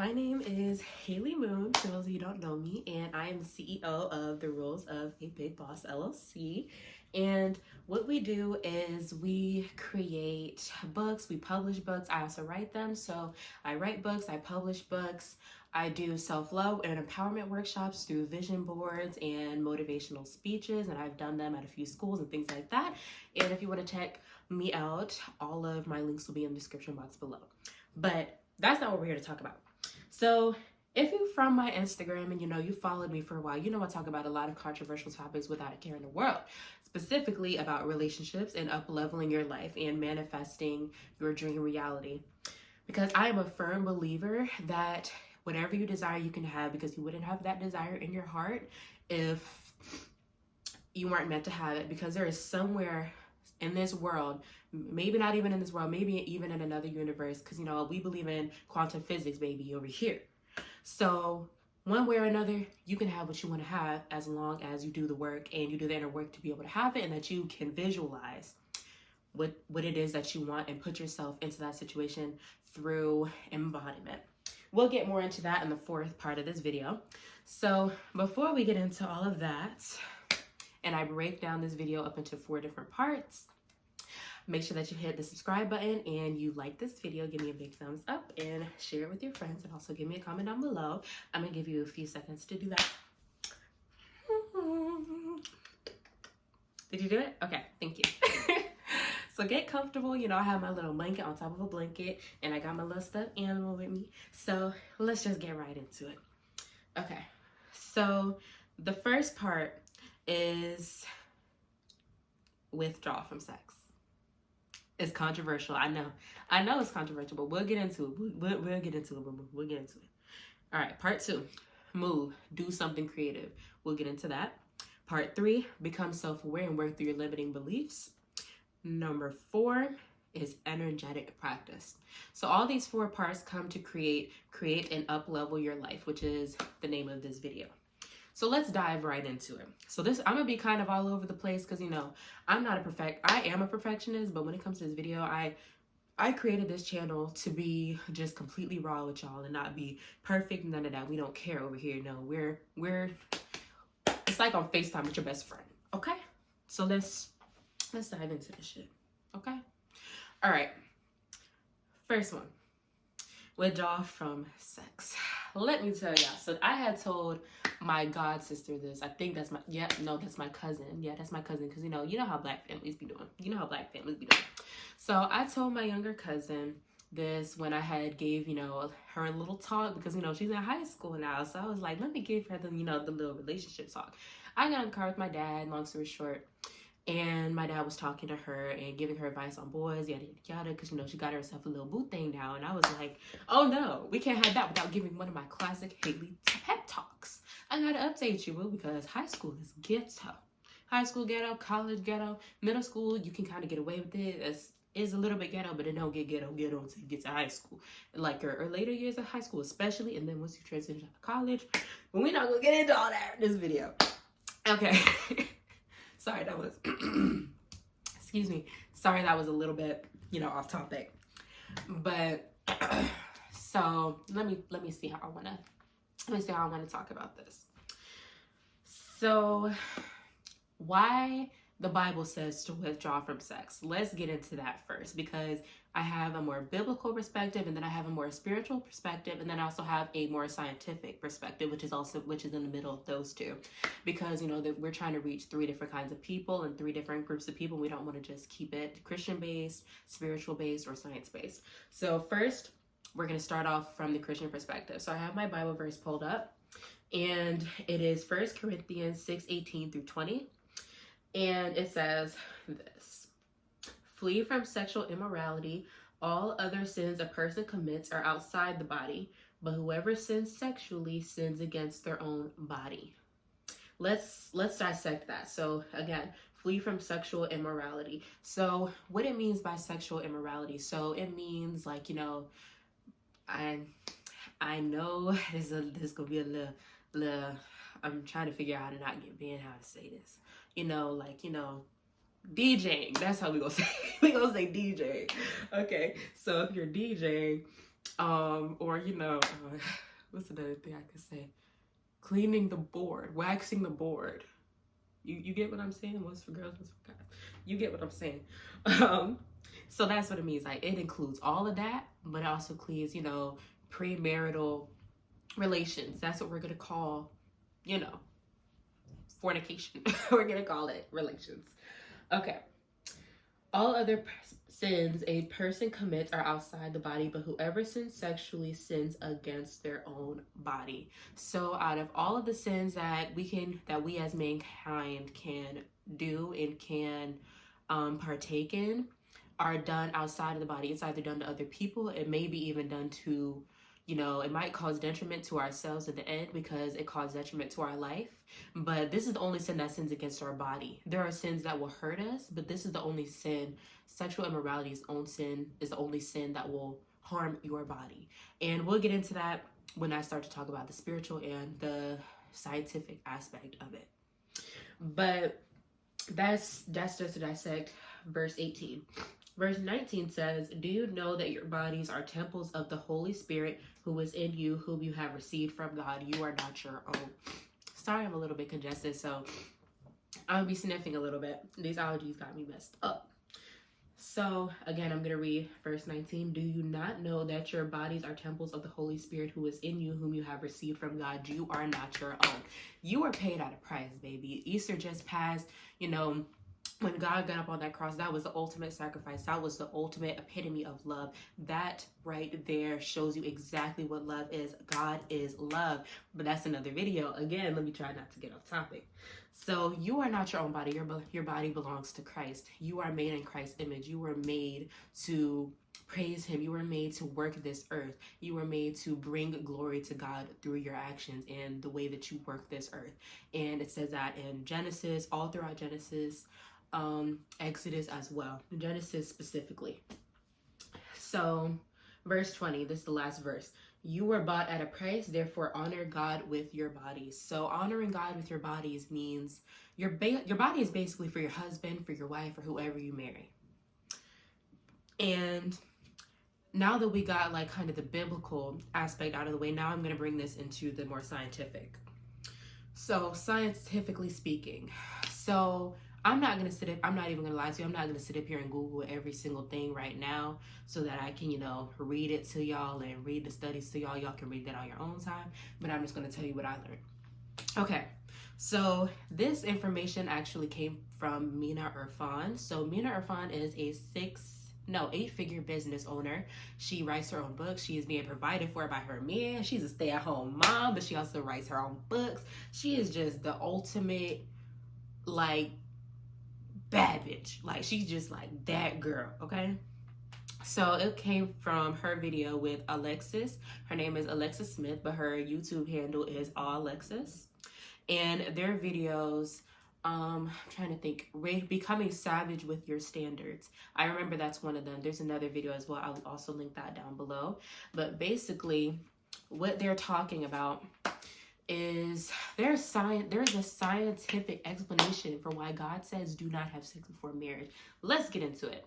my name is Haley Moon, for those of you who don't know me, and I am the CEO of The Rules of a Big Boss LLC. And what we do is we create books, we publish books, I also write them. So I write books, I publish books, I do self-love and empowerment workshops through vision boards and motivational speeches, and I've done them at a few schools and things like that. And if you want to check me out, all of my links will be in the description box below. But that's not what we're here to talk about. So if you're from my Instagram and you followed me for a while, I talk about a lot of controversial topics without a care in the world, specifically about relationships and up-leveling your life and manifesting your dream reality. Because I am a firm believer that whatever you desire, you can have, because you wouldn't have that desire in your heart if you weren't meant to have it. Because there is somewhere in this world, maybe not even in this world, maybe even in another universe, because we believe in quantum physics, baby, over here. So one way or another, you can have what you want to have as long as you do the work and you do the inner work to be able to have it, and that you can visualize what it is that you want and put yourself into that situation through embodiment. We'll get more into that in the fourth part of this video. So before we get into all of that, and I break down this video up into 4 different parts, make sure that you hit the subscribe button and you like this video. Give me a big thumbs up and share it with your friends, and also give me a comment down below. I'm gonna give you a few seconds to do that. Did you do it? Okay, thank you. So get comfortable. I have my little blanket on top of a blanket, and I got my little stuffed animal with me. So let's just get right into it. Okay, so the first part is withdrawal from sex. It's controversial. I know it's controversial, but we'll get into it. We'll get into it. We'll get into it. All right, part 2, move, do something creative. We'll get into that. Part 3, become self-aware and work through your limiting beliefs. Number 4 is energetic practice. So all these 4 parts come to create and up-level your life, which is the name of this video. So let's dive right into it. So I'm gonna be kind of all over the place because I am a perfectionist, but when it comes to this video, I created this channel to be just completely raw with y'all and not be perfect, none of that. We don't care over here. No, we're it's like on FaceTime with your best friend. Okay? So let's dive into this shit. Okay? All right. First one. Withdrawal from sex. Let me tell y'all. So I had told my god sister this. I think that's my cousin. Yeah, that's my cousin. Because you know how black families be doing. So I told my younger cousin this when I had gave her a little talk, because she's in high school now. So I was like, let me give her the the little relationship talk. I got in the car with my dad, long story short, and my dad was talking to her and giving her advice on boys, yada yada yada, because she got herself a little boo thing now. And I was like, oh no, we can't have that without giving one of my classic Haley pep talks. I gotta update you, boo, because high school is ghetto. High school ghetto, college ghetto, middle school, you can kind of get away with it. It's a little bit ghetto, but it don't get ghetto until you get to high school. Like your later years of high school especially, and then once you transition to college. But we're not gonna get into all that in this video. Okay. Sorry, that was excuse me. Sorry, that was a little bit, off topic. But so let me see how I wanna talk about this. So why the Bible says to withdraw from sex. Let's get into that first, because I have a more biblical perspective, and then I have a more spiritual perspective, and then I also have a more scientific perspective, which is in the middle of those two, because that we're trying to reach 3 different kinds of people and 3 different groups of people. We don't want to just keep it Christian-based, spiritual-based, or science-based. So first, we're going to start off from the Christian perspective. So I have my Bible verse pulled up, and it is 1 Corinthians 6:18 through 20. And it says this: flee from sexual immorality. All other sins a person commits are outside the body, but whoever sins sexually sins against their own body. Let's dissect that. So again, flee from sexual immorality. So what it means by sexual immorality. So it means like, I know this gonna be a little I'm trying to figure out how to not get banned, how to say this. DJing. That's how we gonna say. We gonna say DJ. Okay. So if you're DJing Or, you know, what's another thing I could say? Cleaning the board, waxing the board. You get what I'm saying? What's for girls, what's for guys? You get what I'm saying. So that's what it means. Like, it includes all of that, but it also includes, you know, premarital relations. That's what we're going to call, you know, fornication. We're going to call it relations. Okay. All other sins a person commits are outside the body, but whoever sins sexually sins against their own body. So out of all of the sins that we as mankind can do and can partake in are done outside of the body. It's either done to other people, it may be even done to, you know, it might cause detriment to ourselves at the end because it caused detriment to our life. But this is the only sin that sins against our body. There are sins that will hurt us, but this is the only sin. Sexual immorality is the only sin that will harm your body. And we'll get into that when I start to talk about the spiritual and the scientific aspect of it. But that's just to dissect verse 18. Verse 19 says, do you know that your bodies are temples of the Holy Spirit who is in you, whom you have received from God? You are not your own. Sorry, I'm a little bit congested, so I'll be sniffing a little bit. These allergies got me messed up. So, again, I'm going to read verse 19. Do you not know that your bodies are temples of the Holy Spirit who is in you, whom you have received from God? You are not your own. You are paid at a price, baby. Easter just passed, you know. When God got up on that cross, that was the ultimate sacrifice. That was the ultimate epitome of love. That right there shows you exactly what love is. God is love. But that's another video. Again, let me try not to get off topic. So you are not your own body. Your body belongs to Christ. You are made in Christ's image. You were made to praise him. You were made to work this earth. You were made to bring glory to God through your actions and the way that you work this earth. And it says that in Genesis, all throughout Genesis, Exodus as well, Genesis specifically. So verse 20, this is the last verse. You were bought at a price, therefore honor God with your bodies. So honoring God with your bodies means your body is basically for your husband, for your wife, or whoever you marry. And now that we got like kind of the biblical aspect out of the way, now I'm going to bring this into the more scientific. So scientifically speaking, so I'm not even gonna lie to you. I'm not gonna sit up here and Google every single thing right now so that I can, you know, read it to y'all and read the studies to y'all. Y'all can read that on your own time, but I'm just gonna tell you what I learned. Okay, so this information actually came from Mina Irfan. So Mina Irfan is a 8-figure business owner. She writes her own books. She is being provided for by her man. She's a stay-at-home mom, but she also writes her own books. She is just the ultimate, like, bad bitch. Like, she's just like that girl, okay? So it came from her video with Alexis. Her name is Alexis Smith, but her YouTube handle is Alexis. And their videos, I'm trying to think, becoming savage with your standards. I remember that's one of them. There's another video as well. I'll also link that down below. But basically, what they're talking about is there's a scientific explanation for why God says do not have sex before marriage. Let's get into it.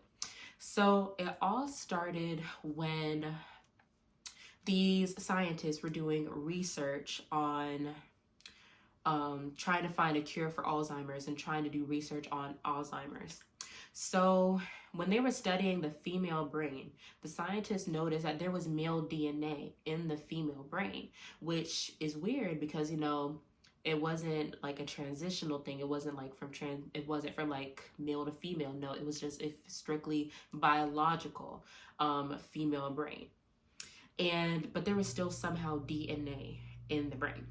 So it all started when these scientists were doing research on trying to find a cure for Alzheimer's and trying to do research on Alzheimer's. So when they were studying the female brain, the scientists noticed that there was male DNA in the female brain, which is weird because, you know, it wasn't like a transitional thing. It wasn't like it wasn't from like male to female. No, it was just a strictly biological female brain. But there was still somehow DNA in the brain.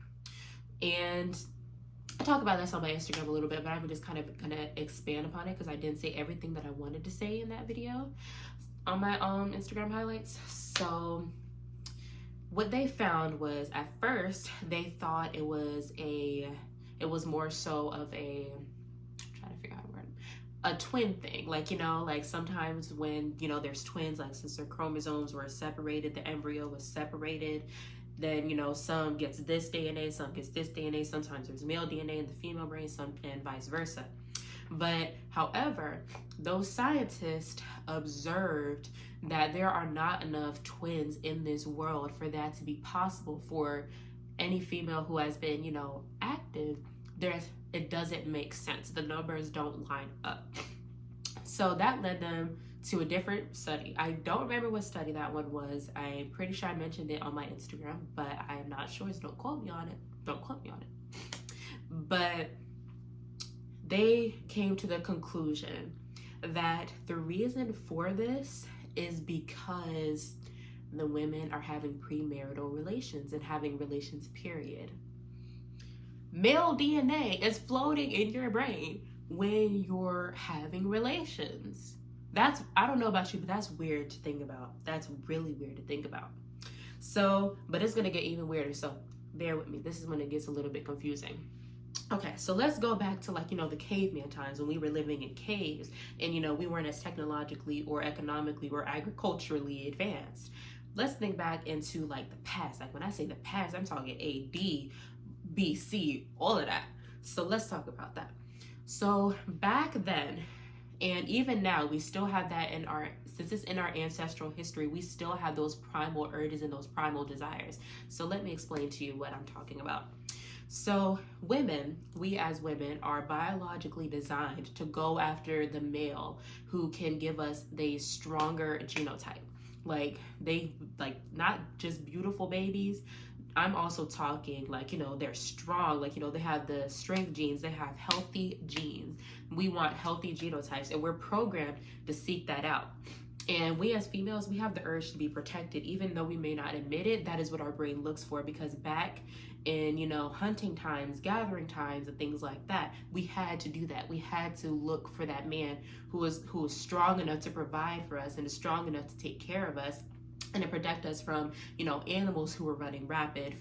And I talk about this on my Instagram a little bit, but I'm just kind of gonna expand upon it because I didn't say everything that I wanted to say in that video on my Instagram highlights. So what they found was, at first they thought it was more so of a, I'm trying to figure out a twin thing. Like, you know, like sometimes when, you know, there's twins, like since their chromosomes were separated, the embryo was separated, then, you know, some gets this DNA, some gets this DNA. Sometimes there's male DNA in the female brain, and vice versa. But however, those scientists observed that there are not enough twins in this world for that to be possible for any female who has been, active. It doesn't make sense. The numbers don't line up. So that led them to a different study. I don't remember what study that one was. I'm pretty sure I mentioned it on my Instagram, but I am not sure, so don't quote me on it. But they came to the conclusion that the reason for this is because the women are having premarital relations and having relations, period. Male DNA is floating in your brain when you're having relations. I don't know about you, but that's weird to think about. That's really weird to think about. So, but it's going to get even weirder. So bear with me. This is when it gets a little bit confusing. Okay, so let's go back to the caveman times when we were living in caves and, we weren't as technologically or economically or agriculturally advanced. Let's think back into the past. When I say the past, I'm talking AD, BC, all of that. So let's talk about that. So back then, and even now, we still have that since it's in our ancestral history, we still have those primal urges and those primal desires. So let me explain to you what I'm talking about. So we as women are biologically designed to go after the male who can give us the stronger genotype. Not just beautiful babies. I'm also talking they're strong, they have the strength genes, they have healthy genes. We want healthy genotypes, and we're programmed to seek that out. And we as females, we have the urge to be protected, even though we may not admit it. That is what our brain looks for, because back in, hunting times, gathering times, and things like that, we had to do that. We had to look for that man who was strong enough to provide for us and is strong enough to take care of us and to protect us from, animals who were running rapid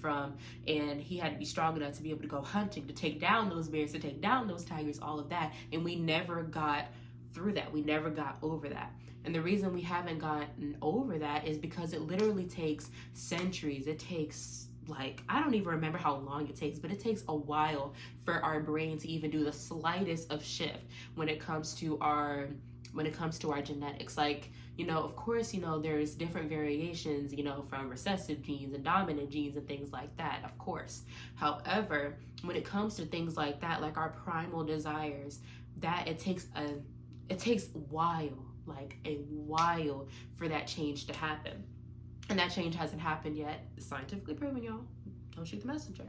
and he had to be strong enough to be able to go hunting, to take down those bears, to take down those tigers, all of that. And we never got through that. We never got over that. And the reason we haven't gotten over that is because it literally takes centuries. It takes I don't even remember how long it takes, but it takes a while for our brain to even do the slightest of shift when it comes to our genetics. Of course, there's different variations, from recessive genes and dominant genes and things like that, of course. However, when it comes to things like that, like our primal desires, that it takes a while for that change to happen. And that change hasn't happened yet. It's scientifically proven, y'all. Don't shoot the messenger.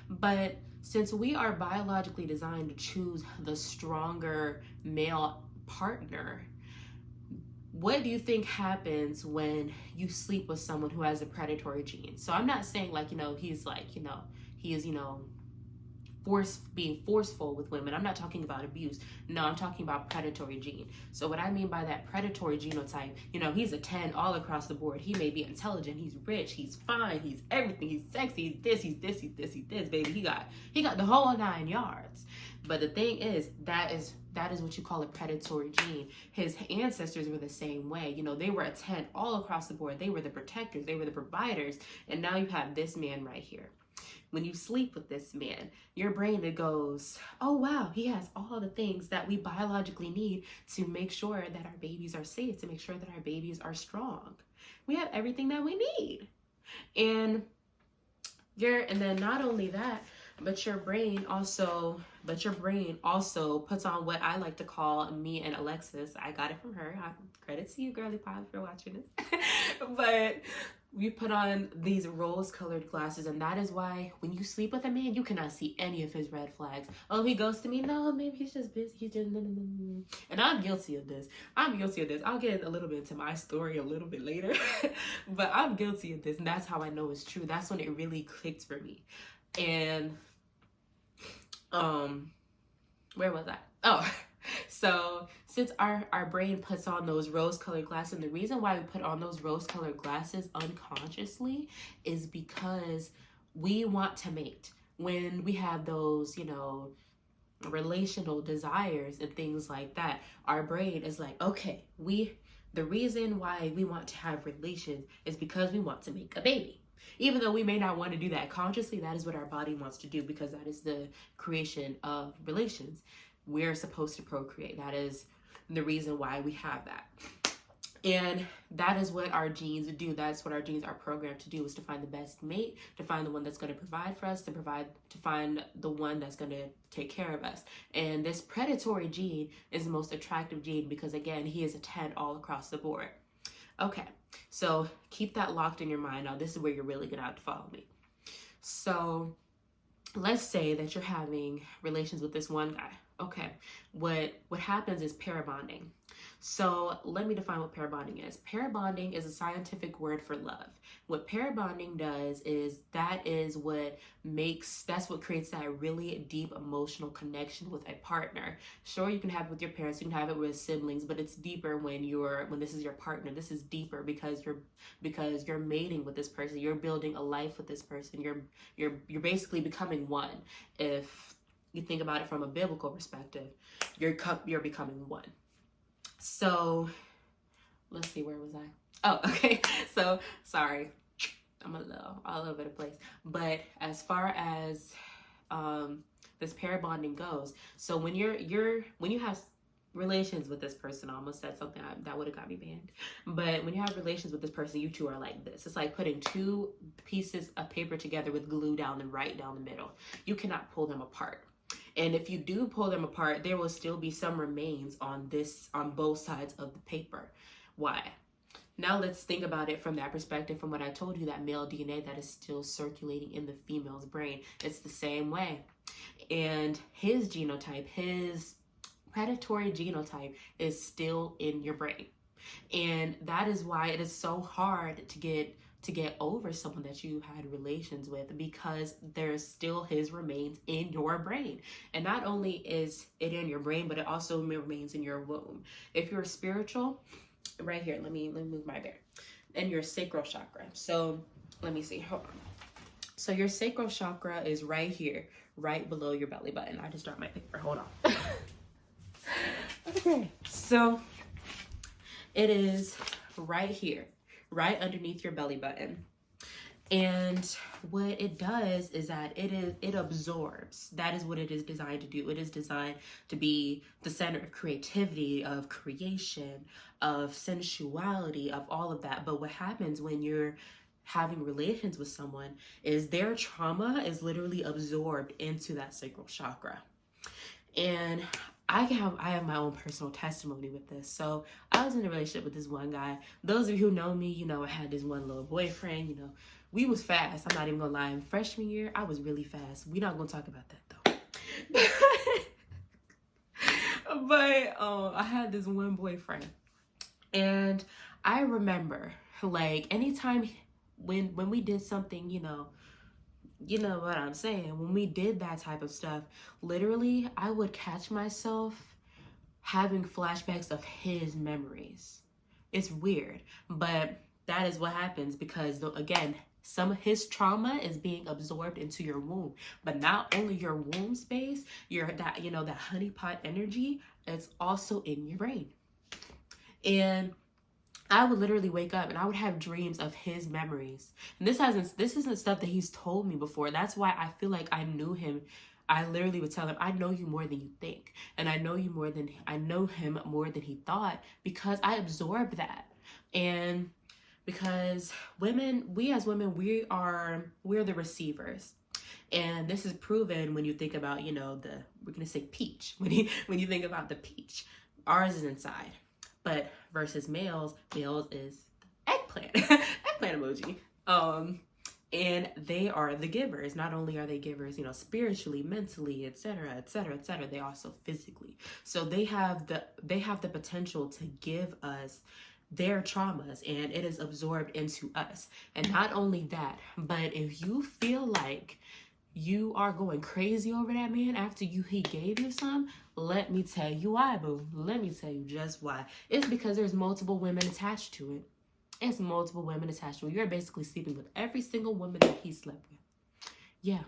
But since we are biologically designed to choose the stronger male partner, what do you think happens when you sleep with someone who has a predatory gene? So I'm not saying he is being forceful with women. I'm not talking about abuse. No, I'm talking about predatory gene. So what I mean by that predatory genotype, he's a 10 all across the board. He may be intelligent, he's rich, he's fine, he's everything, he's sexy, he's this, baby. He got the whole 9 yards. But the thing is, that is what you call a predatory gene. His ancestors were the same way. They were a 10 all across the board. They were the protectors, they were the providers. And now you have this man right here. When you sleep with this man, your brain, it goes, oh wow, he has all the things that we biologically need to make sure that our babies are safe, to make sure that our babies are strong. We have everything that we need. And then not only that, but your brain also puts on what I like to call me and Alexis. I got it from her. Credit to you, girly pop, for watching this. But we put on these rose-colored glasses, and that is why when you sleep with a man, you cannot see any of his red flags. Oh, he goes to me. No, maybe he's just busy. He's just and I'm guilty of this. I'll get a little bit into my story a little bit later, but I'm guilty of this, and that's how I know it's true. That's when it really clicked for me. And where was I? Oh. So since our brain puts on those rose-colored glasses, and the reason why we put on those rose-colored glasses unconsciously is because we want to mate. When we have those, relational desires and things like that, our brain is like, okay, the reason why we want to have relations is because we want to make a baby. Even though we may not want to do that consciously, that is what our body wants to do, because that is the creation of relations. we're supposed to procreate. That is the reason why we have that. And that is what our genes do. That's what our genes are programmed to do, is to find the best mate, to find the one that's going to provide for us, to find the one that's going to take care of us. And this predatory gene is the most attractive gene because, again, he is a 10 all across the board. Okay, so keep that locked in your mind. Now, this is where you're really going to have to follow me. So let's say that you're having relations with this one guy. Okay, what happens is pair bonding. So let me define what pair bonding is. Pair bonding is a scientific word for love. What pair bonding does is that's what creates that really deep emotional connection with a partner. Sure, you can have it with your parents, you can have it with siblings, but it's deeper when this is your partner. This is deeper because you're mating with this person. You're building a life with this person. You're basically becoming one. If you think about it from a biblical perspective, you're becoming one. So let's see, where was I? Oh, okay. So sorry, I'm a little all over the place. But as far as this pair bonding goes, so when you have relations with this person, I almost said something that would have got me banned. But when you have relations with this person, you two are like this. It's like putting two pieces of paper together with glue right down the middle. You cannot pull them apart. And if you do pull them apart, there will still be some remains on both sides of the paper. Why? Now let's think about it from that perspective, from what I told you, that male DNA that is still circulating in the female's brain. It's the same way. And his genotype, his predatory genotype, is still in your brain. And that is why it is so hard to get over someone that you had relations with, because there's still his remains in your brain. And not only is it in your brain, but it also remains in your womb. If you're spiritual, right here, let me move my bear, and your sacral chakra. So let me see, hold on. So your sacral chakra is right here, right below your belly button. I just dropped my paper, hold on. Okay, so it is right here, right underneath your belly button. And what it does is that it absorbs. That is what it is designed to do. It is designed to be the center of creativity, of creation, of sensuality, of all of that. But what happens when you're having relations with someone is their trauma is literally absorbed into that sacral chakra. And I have my own personal testimony with this. So I was in a relationship with this one guy. Those of you who know me, I had this one little boyfriend, we was fast. I'm not even gonna lie. In freshman year, I was really fast. We're not gonna talk about that though. But I had this one boyfriend, and I remember, like, anytime when we did something, you know what I'm saying, when we did that type of stuff, literally I would catch myself having flashbacks of his memories. It's weird, but that is what happens, because again, some of his trauma is being absorbed into your womb. But not only your womb space, that honeypot energy, it's also in your brain. And I would literally wake up and I would have dreams of his memories. And this isn't stuff that he's told me before. That's why I feel like I knew him. I literally would tell him, I know you more than you think. And I know him more than he thought, because I absorbed that. And because we as women, we're the receivers. And this is proven when you think about, we're gonna say peach. When you think about the peach, ours is inside. But versus males is eggplant, eggplant emoji. And they are the givers. Not only are they givers, spiritually, mentally, etc., etc., etc., they also physically. So they have the potential to give us their traumas, and it is absorbed into us. And not only that, but if you feel like you are going crazy over that man after he gave you some, let me tell you why, boo. Let me tell you just why. It's because there's multiple women attached to it. It's multiple women attached to it. You're basically sleeping with every single woman that he slept with. Yeah.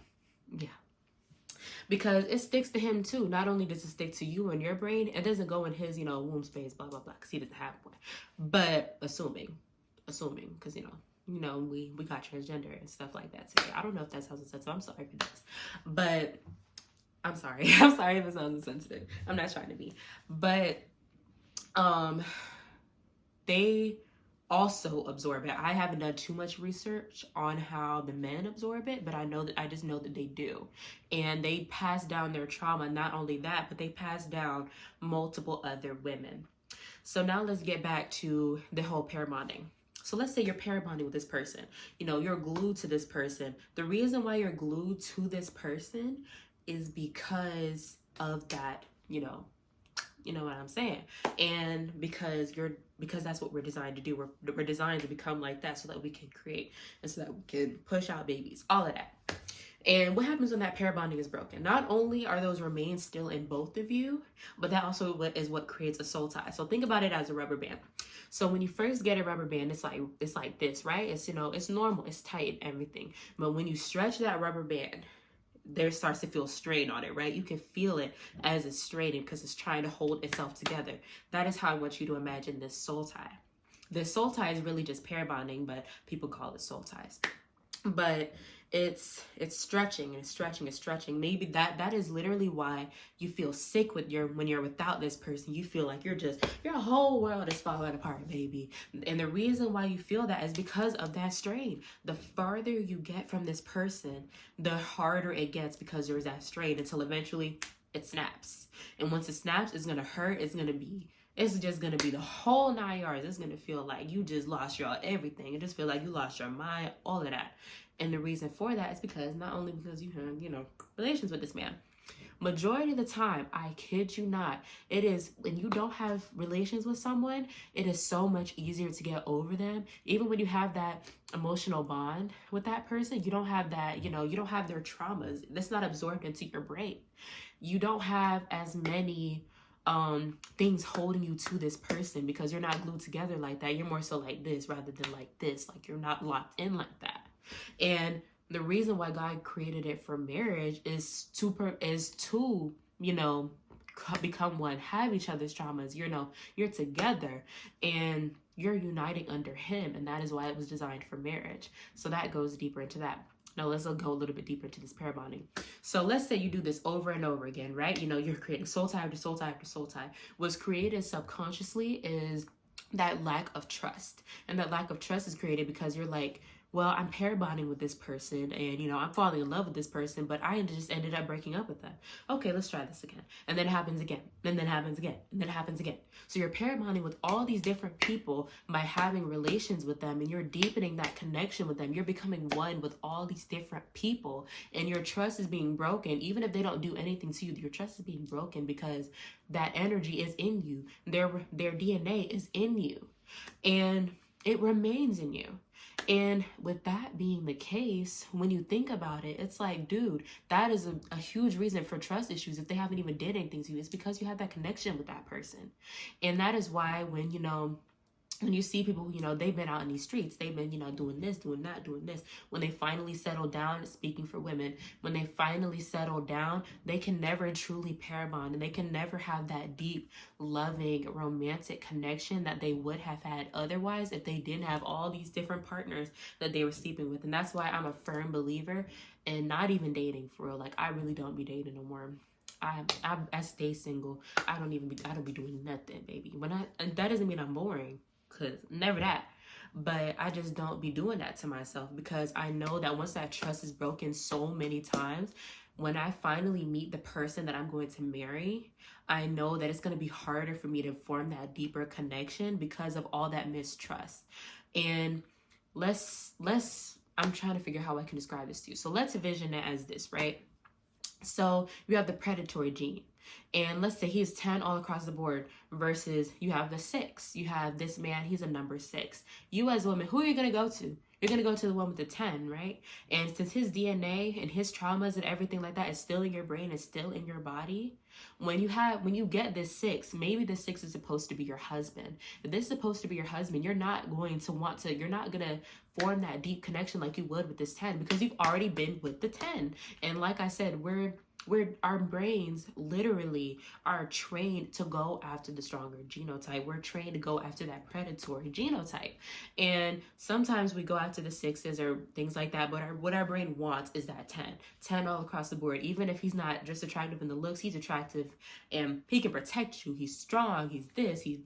Because it sticks to him too. Not only does it stick to you and your brain, it doesn't go in his, womb space, blah, blah, blah, because he doesn't have one. But assuming, because, we got transgender and stuff like that today. I don't know if that's how it said, so I'm sorry for this. But I'm sorry. I'm sorry if it sounds insensitive. I'm not trying to be. But they also absorb it. I haven't done too much research on how the men absorb it, but I just know that they do. And they pass down their trauma. Not only that, but they pass down multiple other women. So now let's get back to the whole pair bonding. So let's say you're pair bonding with this person. You know, you're glued to this person. The reason why you're glued to this person is because of that, you know what I'm saying? And because that's what we're designed to do. We're designed to become like that so that we can create and so that we can push out babies, all of that. And what happens when that pair bonding is broken? Not only are those remains still in both of you, but that also is what creates a soul tie. So think about it as a rubber band. So when you first get a rubber band, it's like this, right? It's, you know, it's normal, it's tight and everything. But when you stretch that rubber band, there starts to feel strain on it, right? You can feel it as it's straining because it's trying to hold itself together. That is how I want you to imagine this soul tie. This soul tie is really just pair bonding, but people call it soul ties. But it's stretching and stretching and stretching. Maybe that is literally why you feel sick when you're without this person. You feel like your whole world is falling apart, baby. And the reason why you feel that is because of that strain. The farther you get from this person, the harder it gets because there's that strain until eventually it snaps. And once it snaps, it's gonna hurt. It's just gonna be the whole 9 yards. It's gonna feel like you just lost your everything. It just feel like you lost your mind, all of that. And the reason for that is because not only because you have, you know, relations with this man. Majority of the time, I kid you not, it is when you don't have relations with someone, it is so much easier to get over them. Even when you have that emotional bond with that person, you don't have that, you know, you don't have their traumas. That's not absorbed into your brain. You don't have as many things holding you to this person because you're not glued together like that. You're more so like this rather than like this. Like you're not locked in like that. And the reason why God created it for marriage is to, you know, become one, have each other's traumas. You know, you're together and you're uniting under Him, and that is why it was designed for marriage. So that goes deeper into that. Now let's go a little bit deeper into this pair bonding. So let's say you do this over and over again, right? You know, you're creating soul tie after soul tie after soul tie. What's created subconsciously is that lack of trust. And that lack of trust is created because you're like, well, I'm pair bonding with this person and, you know, I'm falling in love with this person, but I just ended up breaking up with them. Okay, let's try this again. And then it happens again. And then it happens again. And then it happens again. So you're pair bonding with all these different people by having relations with them, and you're deepening that connection with them. You're becoming one with all these different people, and your trust is being broken. Even if they don't do anything to you, your trust is being broken because that energy is in you. Their DNA is in you, and it remains in you. And with that being the case, when you think about it, it's like, dude, that is a huge reason for trust issues. If they haven't even did anything to you, it's because you have that connection with that person. And that is why when, you know, when you see people, you know, they've been out in these streets, they've been, you know, doing this, doing that, doing this. When they finally settle down, speaking for women, when they finally settle down, they can never truly pair bond, and they can never have that deep, loving, romantic connection that they would have had otherwise if they didn't have all these different partners that they were sleeping with. And that's why I'm a firm believer in not even dating for real. Like, I really don't be dating no more. I stay single. I don't be doing nothing, baby. And that doesn't mean I'm boring. Because never that. But I just don't be doing that to myself because I know that once that trust is broken so many times, when I finally meet the person that I'm going to marry, I know that it's going to be harder for me to form that deeper connection because of all that mistrust. And I'm trying to figure out how I can describe this to you. So let's envision it as this, right? So you have the predatory gene. And let's say he's 10 all across the board versus you have the 6. You have this man, he's a number 6. You as a woman, who are you going to go to? You're going to go to the one with the 10, right? And since his DNA and his traumas and everything like that is still in your brain, is still in your body, when you get this 6, maybe the 6 is supposed to be your husband. If this is supposed to be your husband, you're not going to form that deep connection like you would with this 10 because you've already been with the 10. And like I said, we're our brains literally are trained to go after the stronger genotype. We're trained to go after that predatory genotype. And sometimes we go after the 6s or things like that, but what our brain wants is that 10 all across the board. Even if he's not just attractive in the looks, he's attractive and he can protect you. He's strong, he's this, he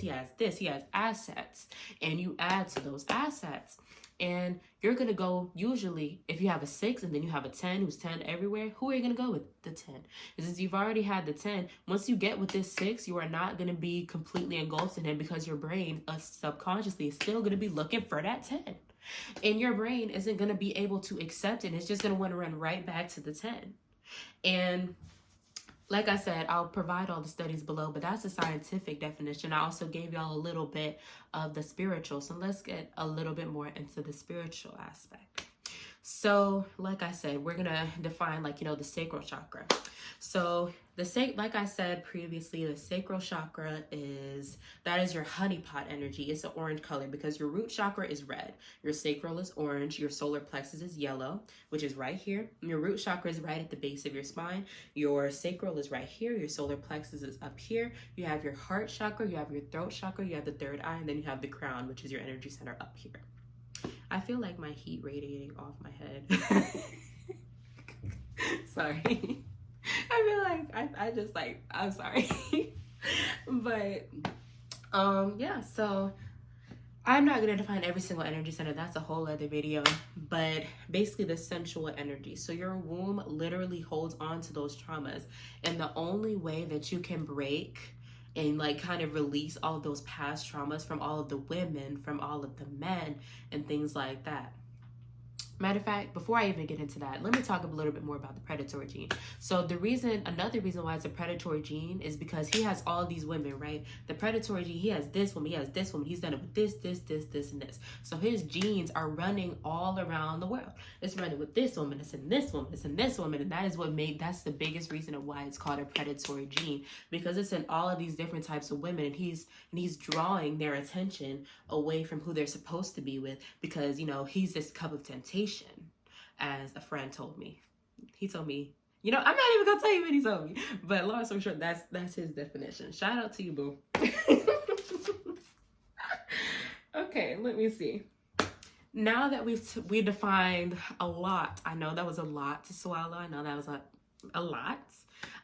has assets. And you add to those assets. And you're going to go, usually, if you have a 6 and then you have a 10 who's 10 everywhere, who are you going to go with? The 10. Because since you've already had the 10, once you get with this 6, you are not going to be completely engulfed in him because your brain subconsciously is still going to be looking for that 10. And your brain isn't going to be able to accept it. It's just going to want to run right back to the 10. And like I said, I'll provide all the studies below, but that's a scientific definition. I also gave y'all a little bit of the spiritual. So let's get a little bit more into the spiritual aspect. So like I said, we're going to define the sacral chakra. So like I said previously, the sacral chakra is your honeypot energy. It's an orange color because your root chakra is red. Your sacral is orange. Your solar plexus is yellow, which is right here. Your root chakra is right at the base of your spine. Your sacral is right here. Your solar plexus is up here. You have your heart chakra. You have your throat chakra. You have the third eye. And then you have the crown, which is your energy center up here. I feel like my heat radiating off my head. Sorry. I feel like I'm sorry. But yeah, so I'm not going to define every single energy center. That's a whole other video. But basically the sensual energy. So your womb literally holds on to those traumas. And the only way that you can break and kind of release all of those past traumas from all of the women, from all of the men and things like that. Matter of fact, before I even get into that, let me talk a little bit more about the predatory gene. So another reason why it's a predatory gene is because he has all these women, right? The predatory gene, he has this woman, he's done it with this, and this. So his genes are running all around the world. It's running with this woman, it's in this woman, it's in this woman, and that's the biggest reason of why it's called a predatory gene, because it's in all of these different types of women, and he's drawing their attention away from who they're supposed to be with, because he's this cup of temptation. As a friend told me. He told me, I'm not even gonna tell you what he told me, but long story short, that's his definition. Shout out to you, boo. Okay, let me see. Now that we defined a lot, I know that was a lot to swallow. I know that was a lot.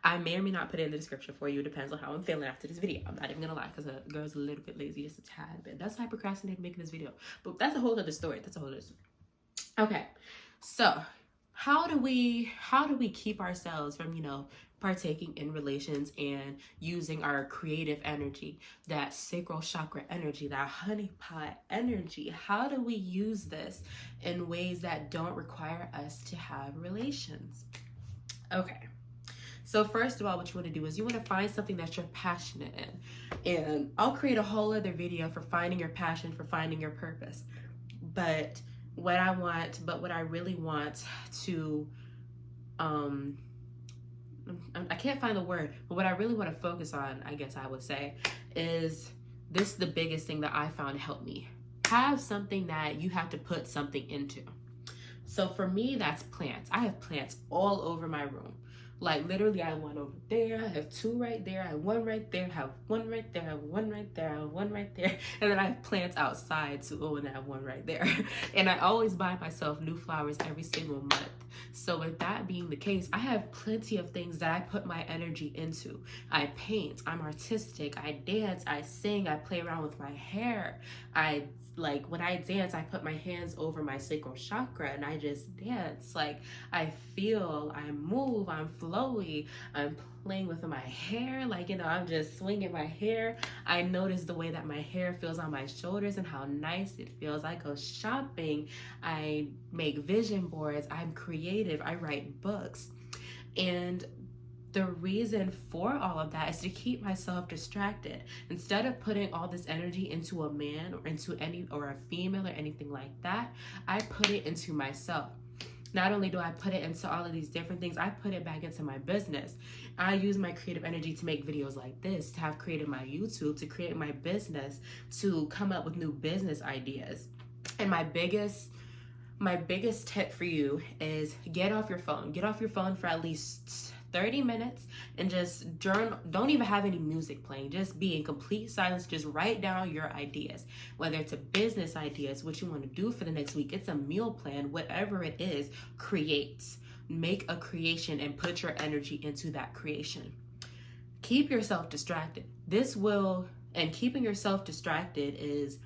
I may or may not put it in the description for you. It depends on how I'm feeling after this video. I'm not even gonna lie, because the girl's a little bit lazy, just a tad bit. That's why I procrastinated making this video. But that's a whole other story. Okay, so how do we keep ourselves from partaking in relations and using our creative energy, that sacral chakra energy, that honeypot energy? How do we use this in ways that don't require us to have relations? Okay, so first of all, what you want to do is you want to find something that you're passionate in, and I'll create a whole other video for finding your passion, for finding your purpose. But what I really want to, I can't find the word, but what I really want to focus on, I guess I would say, is this the biggest thing that I found helped me. Have something that you have to put something into. So for me, that's plants. I have plants all over my room. Literally, I have one over there, I have two right there, I have one right there, I have one right there, I have one right there, I have one right there, and then I have plants outside too, and I have one right there. And I always buy myself new flowers every single month. So with that being the case, I have plenty of things that I put my energy into. I paint, I'm artistic, I dance, I sing, I play around with my hair. When I dance, I put my hands over my sacral chakra and I just dance. I feel, I move, I'm flowy, I'm playing with my hair, I'm just swinging my hair. I notice the way that my hair feels on my shoulders and how nice it feels. I go shopping, I make vision boards, I'm creative, I write books. And the reason for all of that is to keep myself distracted. Instead of putting all this energy into a man or a female or anything like that, I put it into myself. Not only do I put it into all of these different things, I put it back into my business. I use my creative energy to make videos like this, to have created my YouTube, to create my business, to come up with new business ideas. And my biggest my biggest tip for you is get off your phone. Get off your phone for at least 30 minutes and just journal. Don't even have any music playing. Just be in complete silence. Just write down your ideas, whether it's a business ideas, what you want to do for the next week, it's a meal plan, whatever it is, create. Make a creation and put your energy into that creation. Keep yourself distracted. And keeping yourself distracted is,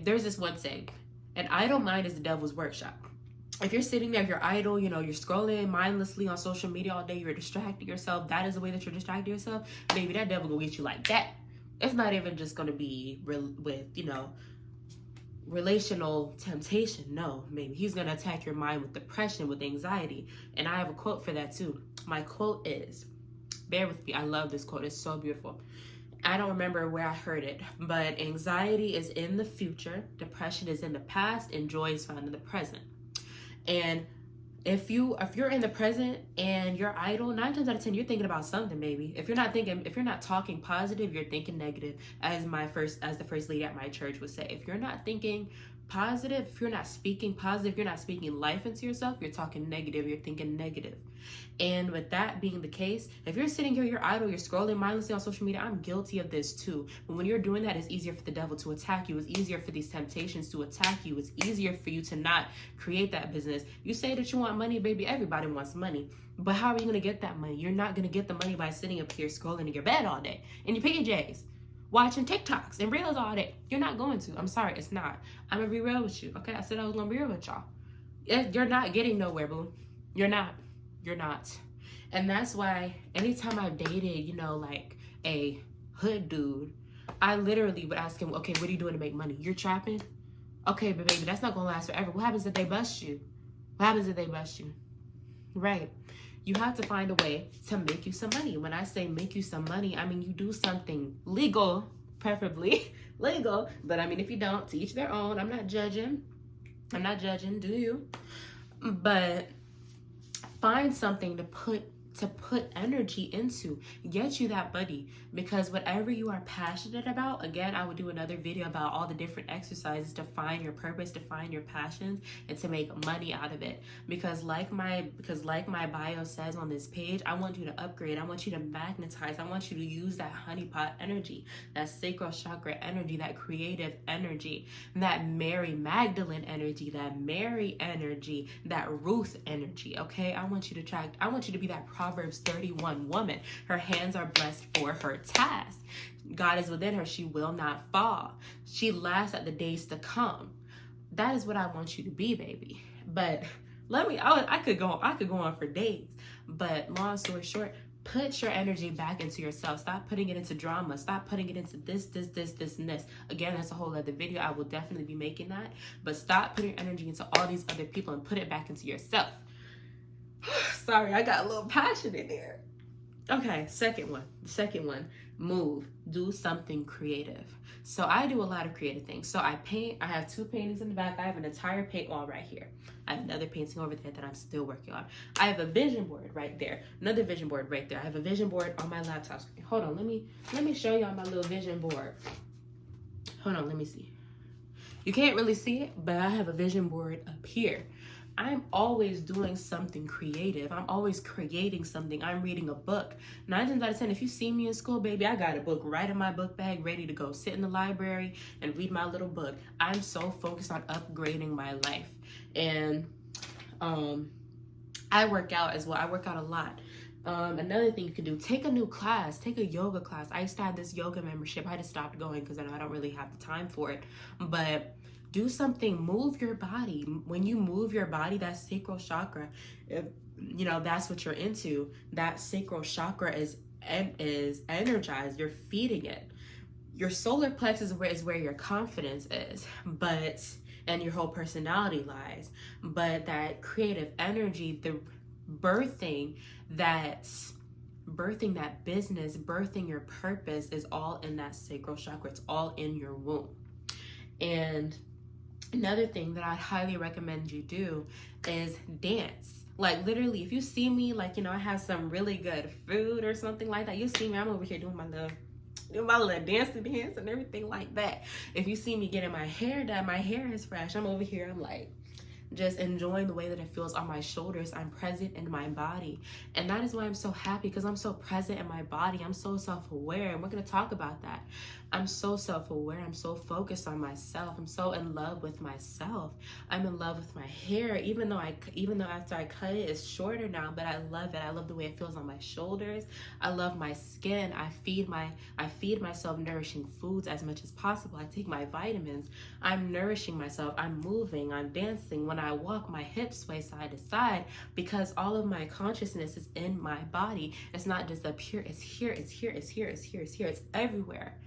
there's this one saying, an idle mind is the devil's workshop. If you're sitting there, you're idle, you're scrolling mindlessly on social media all day, you're distracting yourself, that is the way that you're distracting yourself, baby, that devil will get you like that. It's not even just going to be with, relational temptation. No, maybe he's going to attack your mind with depression, with anxiety. And I have a quote for that too. My quote is, bear with me, I love this quote, it's so beautiful. I don't remember where I heard it, but anxiety is in the future, depression is in the past, and joy is found in the present. And if you're in the present and you're idle, 9 times out of 10, you're thinking about something, baby. If you're not talking positive, you're thinking negative, as the first lady at my church would say. If you're not thinking positive, if you're not speaking positive, if you're not speaking life into yourself, you're talking negative, you're thinking negative. And with that being the case, if you're sitting here, you're idle, you're scrolling mindlessly on social media, I'm guilty of this too. But when you're doing that, it's easier for the devil to attack you. It's easier for these temptations to attack you. It's easier for you to not create that business. You say that you want money, baby, everybody wants money. But how are you going to get that money? You're not going to get the money by sitting up here scrolling in your bed all day, in your PJs, watching TikToks and Reels all day. You're not going to. I'm sorry, it's not. I'm going to be real with you, okay? I said I was going to be real with y'all. You're not getting nowhere, boo. You're not. And that's why anytime I've dated, like a hood dude, I literally would ask him, okay, what are you doing to make money? You're trapping? Okay, but baby, that's not going to last forever. What happens if they bust you? Right. You have to find a way to make you some money. When I say make you some money, I mean you do something legal, preferably legal. But I mean, if you don't, to each their own. I'm not judging, do you? But find something to put energy into, get you that money, because whatever you are passionate about, again, I would do another video about all the different exercises to find your purpose, to find your passions, and to make money out of it. Because like my bio says on this page, I want you to upgrade, I want you to magnetize, I want you to use that honeypot energy, that sacral chakra energy, that creative energy, that Mary Magdalene energy, that Mary energy, that Ruth energy, okay? I want you to be that Proverbs 31 woman. Her hands are blessed for her task. God is within her. She will not fall. She laughs at the days to come. That is what I want you to be, baby. But I could go on for days. But long story short, put your energy back into yourself. Stop putting it into drama. Stop putting it into this, and this. Again, that's a whole other video. I will definitely be making that. But stop putting energy into all these other people and put it back into yourself. Sorry, I got a little passion in there. Okay, second one, move, do something creative. So I do a lot of creative things. So I paint, I have 2 paintings in the back. I have an entire paint wall right here. I have another painting over there that I'm still working on. I have a vision board right there. Another vision board right there. I have a vision board on my laptop screen. Hold on, let me show y'all my little vision board. Hold on, let me see. You can't really see it, but I have a vision board up here. I'm always doing something creative. I'm always creating something. I'm reading a book. 9 times out of 10, if you see me in school, baby, I got a book right in my book bag, ready to go sit in the library and read my little book. I'm so focused on upgrading my life. And I work out as well. I work out a lot. Another thing you can do, take a new class, take a yoga class. I used to have this yoga membership. I just stopped going because I don't really have the time for it. But do something, move your body. When you move your body, that sacral chakra, if that's what you're into, that sacral chakra is energized. You're feeding it. Your solar plexus is where your confidence is, and your whole personality lies. But that creative energy, the birthing that business, birthing your purpose is all in that sacral chakra. It's all in your womb. And another thing that I'd highly recommend you do is dance. Like literally, if you see me, I have some really good food or something like that, you see me, I'm over here doing my little dance and everything like that. If you see me getting my hair done, my hair is fresh, I'm over here, I'm like just enjoying the way that it feels on my shoulders. I'm present in my body. And that is why I'm so happy, because I'm so present in my body. I'm so self-aware, and we're going to talk about that. I'm so self-aware. I'm so focused on myself. I'm so in love with myself. I'm in love with my hair, even though after I cut it, it's shorter now, but I love it. I love the way it feels on my shoulders. I love my skin. I feed myself nourishing foods as much as possible. I take my vitamins. I'm nourishing myself. I'm moving. I'm dancing. When I walk, my hips sway side to side, because all of my consciousness is in my body. It's not just up here. It's here. It's here. It's here. It's here. It's here. It's everywhere.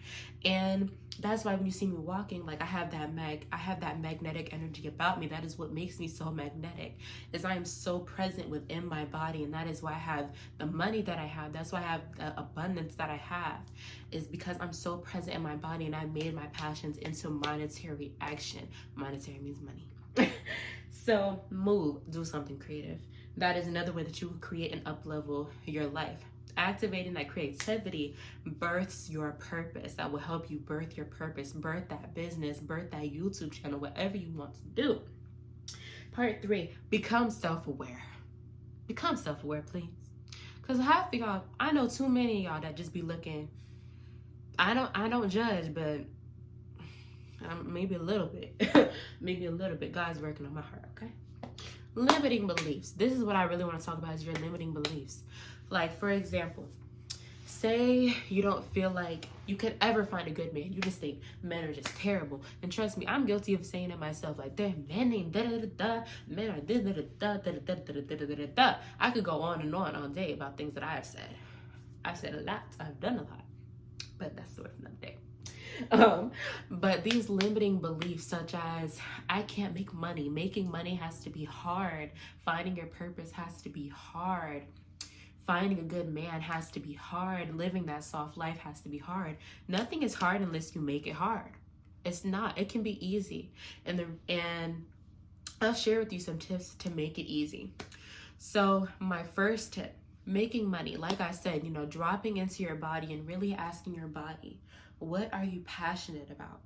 And that's why when you see me walking, like I have that magnetic energy about me. That is what makes me so magnetic, is I am so present within my body. And that is why I have the money that I have. That's why I have the abundance that I have, is because I'm so present in my body, and I made my passions into monetary action. Monetary means money. So move, do something creative. That is another way that you will create and up-level your life. Activating that creativity births your purpose. That will help you birth your purpose, birth that business, birth that YouTube channel, whatever you want to do. Part 3, become self-aware. Become self-aware, please. Because half of y'all, I know too many of y'all that just be looking. I don't judge, but maybe a little bit. Maybe a little bit. God's working on my heart, okay? Limiting beliefs. This is what I really want to talk about, is your limiting beliefs. Like, for example, say you don't feel like you could ever find a good man. You just think men are just terrible. And trust me, I'm guilty of saying it myself. Like, men ain't da-da-da-da, men are da-da-da-da-da-da-da-da-da-da. I could go on and on all day about things that I have said. I've said a lot. I've done a lot. But that's sort of another day. But these limiting beliefs, such as I can't make money. Making money has to be hard. Finding your purpose has to be hard. Finding a good man has to be hard. Living that soft life has to be hard. Nothing is hard unless you make it hard. It's not. It can be easy. And I'll share with you some tips to make it easy. So my first tip, making money. Like I said, dropping into your body and really asking your body, what are you passionate about?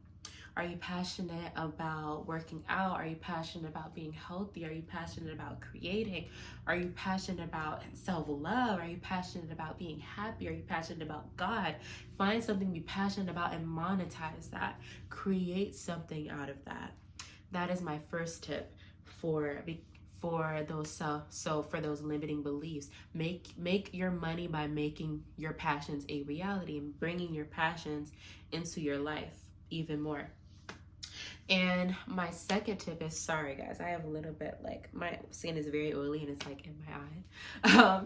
Are you passionate about working out? Are you passionate about being healthy? Are you passionate about creating? Are you passionate about self-love? Are you passionate about being happy? Are you passionate about God? Find something to be passionate about and monetize that. Create something out of that. That is my first tip for those limiting beliefs. Make your money by making your passions a reality and bringing your passions into your life even more. And my second tip is, sorry guys, I have a little bit, like, my skin is very oily and it's like in my eye.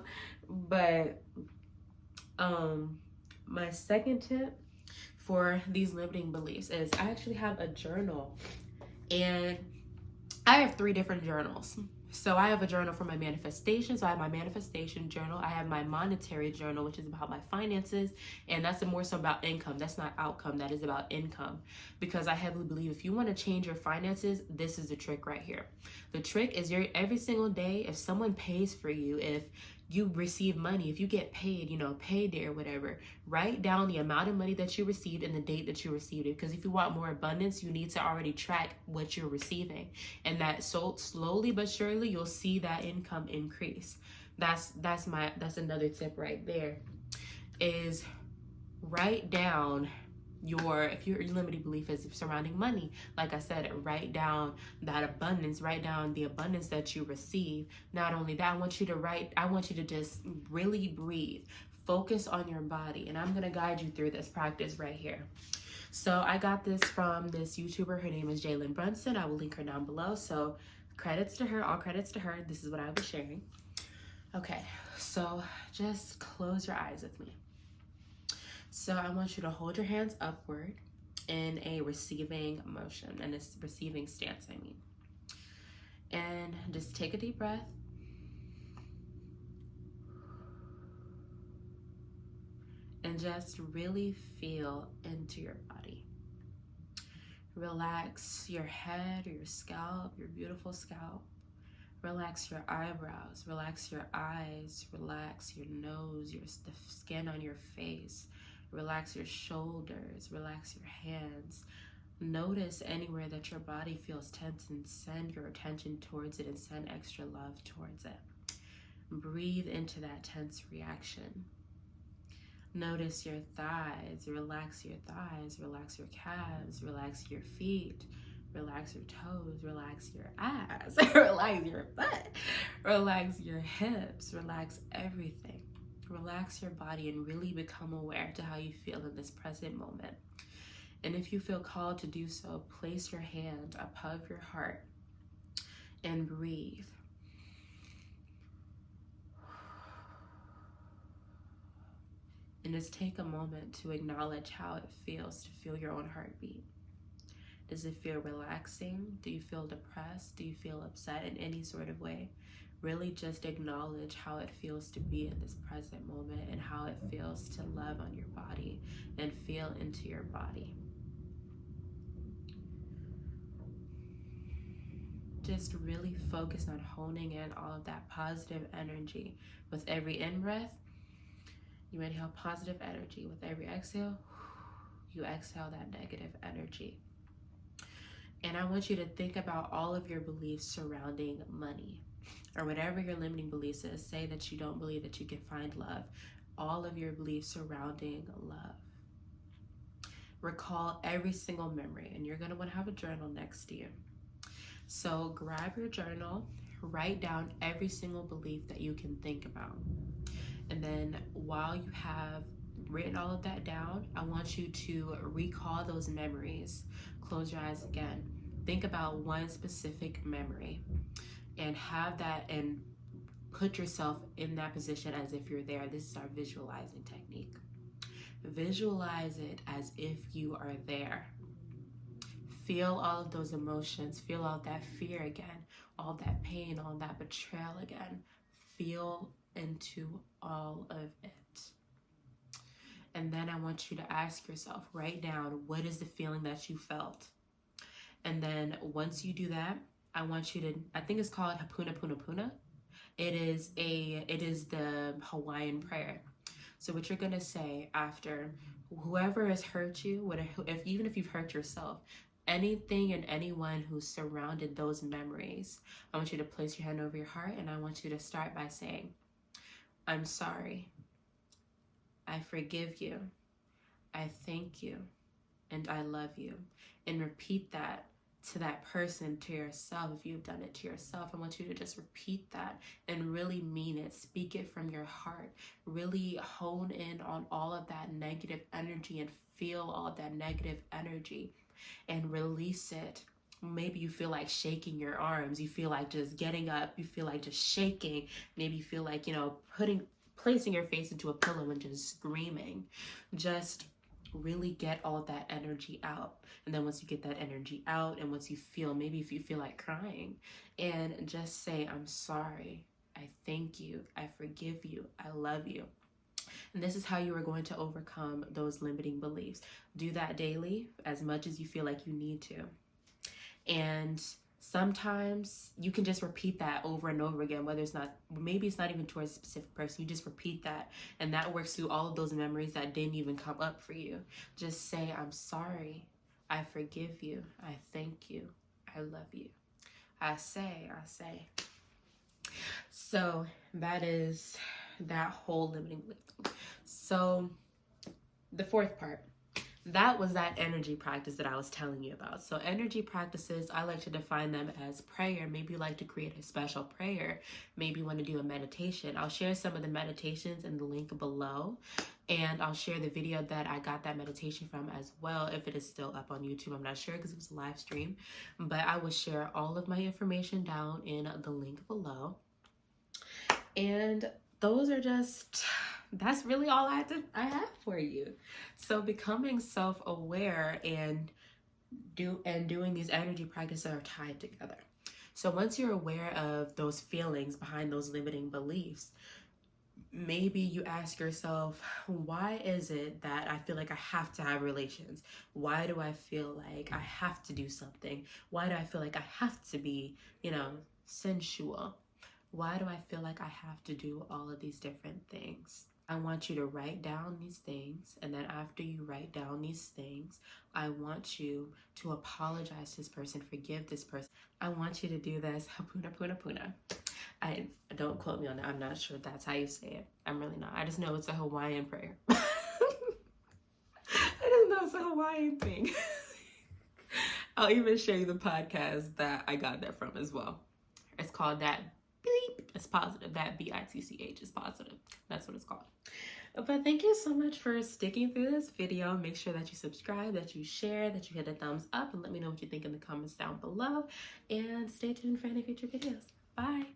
My second tip for these limiting beliefs is I actually have a journal, and I have 3 different journals. So I have a journal for my manifestation. So I have my manifestation journal. I have my monetary journal, which is about my finances. And that's more so about income. That's not outcome. That is about income. Because I heavily believe if you want to change your finances, this is the trick right here. The trick is every single day, if someone pays for you, if you receive money, if you get paid, payday or whatever, write down the amount of money that you received and the date that you received it. Because if you want more abundance, you need to already track what you're receiving. And that, so slowly but surely, you'll see that income increase. That's another tip right there, is write down if your limiting belief is surrounding money, like I said, write down that abundance, write down the abundance that you receive. Not only that, I want you to just really breathe, focus on your body. And I'm going to guide you through this practice right here. So I got this from this YouTuber. Her name is Jalen Brunson. I will link her down below. So credits to her, all credits to her. This is what I was sharing. Okay, so just close your eyes with me. So I want you to hold your hands upward in a receiving motion, and it's receiving stance, I mean. And just take a deep breath. And just really feel into your body. Relax your head or your scalp, your beautiful scalp. Relax your eyebrows, relax your eyes, relax your nose, the skin on your face. Relax your shoulders, relax your hands, Notice anywhere that your body feels tense and send your attention towards it and send extra love towards it. Breathe into that tense reaction. Notice your thighs. Relax your thighs. Relax your calves. Relax your feet. Relax your toes. Relax your ass. Relax your butt. Relax your hips. Relax everything. Relax your body and really become aware to how you feel in this present moment. And if you feel called to do so, place your hand above your heart and breathe. And just take a moment to acknowledge how it feels to feel your own heartbeat. Does it feel relaxing? Do you feel depressed? Do you feel upset in any sort of way? Really just acknowledge how it feels to be in this present moment and how it feels to love on your body and feel into your body. Just really focus on honing in all of that positive energy. With every in-breath, you inhale positive energy. With every exhale, you exhale that negative energy. And I want you to think about all of your beliefs surrounding money, or whatever your limiting beliefs is. Say that you don't believe that you can find love. All of your beliefs surrounding love. Recall every single memory, and you're going to want to have a journal next to you. So grab your journal, write down every single belief that you can think about. And then while you have written all of that down, I want you to recall those memories. Close your eyes again. Think about one specific memory and have that, and put yourself in that position as if you're there. This is our visualizing technique. Visualize it as if you are there. Feel all of those emotions. Feel all that fear again, all that pain, all that betrayal again. Feel into all of it. And then I want you to ask yourself, write down, what is the feeling that you felt? And then once you do that, I want you to, I think it's called Hapuna Puna Puna. It is the Hawaiian prayer. So what you're gonna say after whoever has hurt you, even if you've hurt yourself, anything and anyone who's surrounded those memories, I want you to place your hand over your heart, and I want you to start by saying, I'm sorry, I forgive you, I thank you, and I love you. And repeat that to that person, to yourself. If you've done it to yourself, I want you to just repeat that and really mean it. Speak it from your heart. Really hone in on all of that negative energy and feel all of that negative energy and release it. Maybe you feel like shaking your arms. You feel like just getting up. You feel like just shaking. Maybe you feel like, placing your face into a pillow and just screaming. Just really get all of that energy out. And then once you get that energy out, and once you feel, maybe if you feel like crying, and just say, I'm sorry, I thank you, I forgive you, I love you. And this is how you are going to overcome those limiting beliefs. Do that daily as much as you feel like you need to. And sometimes you can just repeat that over and over again, maybe it's not even towards a specific person. You just repeat that, and that works through all of those memories that didn't even come up for you. Just say, I'm sorry, I forgive you, I thank you, I love you. I say. So that is that whole limiting belief. So the fourth part, that was that energy practice that I was telling you about. So energy practices, I like to define them as prayer. Maybe you like to create a special prayer. Maybe you want to do a meditation. I'll share some of the meditations in the link below. And I'll share the video that I got that meditation from as well, if it is still up on YouTube. I'm not sure because it was a live stream. But I will share all of my information down in the link below. And those are that's really all I have for you. So becoming self-aware and doing these energy practices are tied together. So once you're aware of those feelings behind those limiting beliefs, maybe you ask yourself, why is it that I feel like I have to have relations? Why do I feel like I have to do something? Why do I feel like I have to be, sensual? Why do I feel like I have to do all of these different things? I want you to write down these things, and then after you write down these things, I want you to apologize to this person, forgive this person. I want you to do this. Hapuna puna puna. I don't quote me on that. I'm not sure that's how you say it. I'm really not. I just know it's a Hawaiian prayer. I just know it's a Hawaiian thing. I'll even show you the podcast that I got that from as well. It's called That Beep. It's positive. That BITCH is positive. That's what it's called. But thank you so much for sticking through this video. Make sure that you subscribe, that you share, that you hit a thumbs up, and let me know what you think in the comments down below. And stay tuned for any future videos. Bye.